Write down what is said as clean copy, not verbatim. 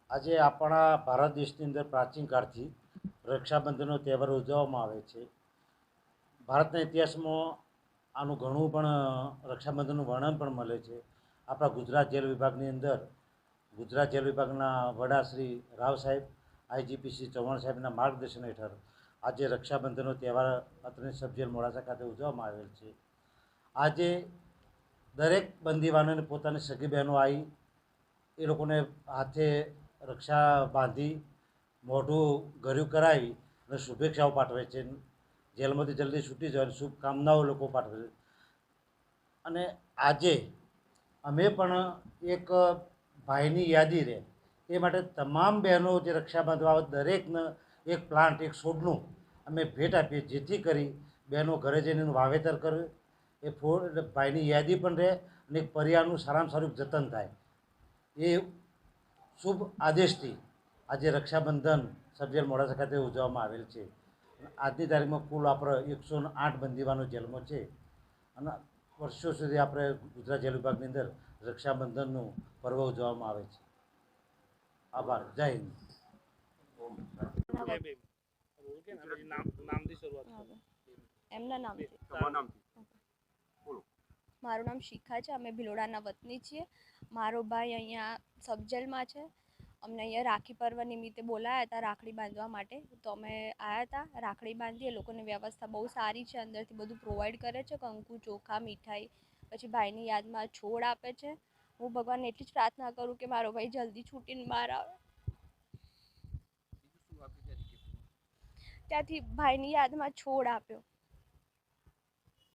આજે આપણા ભારત દેશની અંદર પ્રાચીન કાળથી રક્ષાબંધનનો તહેવાર ઉજવવામાં આવે છે. ભારતના ઇતિહાસમાં આનું ઘણું પણ રક્ષાબંધનનું વર્ણન પણ મળે છે. આપણા ગુજરાત જેલ વિભાગની અંદર ગુજરાત જેલ વિભાગના વડા શ્રી રાવ સાહેબ, આઈજીપી ચૌહાણ સાહેબના માર્ગદર્શન હેઠળ આજે રક્ષાબંધનનો તહેવાર અત્રેની સબ જેલ મોડાસા ખાતે ઉજવવામાં આવેલ છે. આજે દરેક બંદીવાનોને પોતાની સગી બહેનો આવી એ લોકોને હાથે રક્ષા બાંધી મોઢું ગળ્યું કરાવી અને શુભેચ્છાઓ પાઠવે છે. જેલમાંથી જલ્દી છૂટી જાય શુભકામનાઓ લોકો પાઠવે છે. અને આજે અમે પણ એક ભાઈની યાદી રહે એ માટે તમામ બહેનો જે રક્ષા બાંધવા આવે દરેકને એક પ્લાન્ટ એક છોડનું અમે ભેટ આપીએ, જેથી કરી બહેનો ઘરે જઈને એનું વાવેતર કરે, એ ફૂલ એટલે ભાઈની યાદી પણ રહે અને એક પરિવારનું સારામાં સારું જતન થાય. એ શુભ આદેશથી આજે રક્ષાબંધન સબજેલ મોડાસા ખાતે ઉજવવામાં આવેલ છે. આજની તારીખમાં કુલ આપણે 108 બંદીવાનો જેલમાં છે અને વર્ષો સુધી આપણે ગુજરાત જેલ વિભાગની અંદર રક્ષાબંધનનું પર્વ ઉજવવામાં આવે છે. આભાર. જય હિન્દ. એમના નામથી મારું નામ શિખા છે. અમે ભિલોડાના વતની છીએ. મારો ભાઈ અહીંયા સબજેલમાં છે. અમને અહીંયા રાખી પર્વ નિમિત્તે બોલાયા હતા રાખડી બાંધવા માટે, તો અમે આવ્યા હતા. રાખડી બાંધી. એ લોકોની વ્યવસ્થા બહુ સારી છે, અંદરથી બધું પ્રોવાઈડ કરે છે, કંકુ, ચોખા, મીઠાઈ, પછી ભાઈની યાદમાં છોડ આપે છે. હું ભગવાનને એટલી જ પ્રાર્થના કરું કે મારો ભાઈ જલ્દી છૂટીને બહાર આવે. ત્યાંથી ભાઈની યાદમાં છોડ આપ્યો.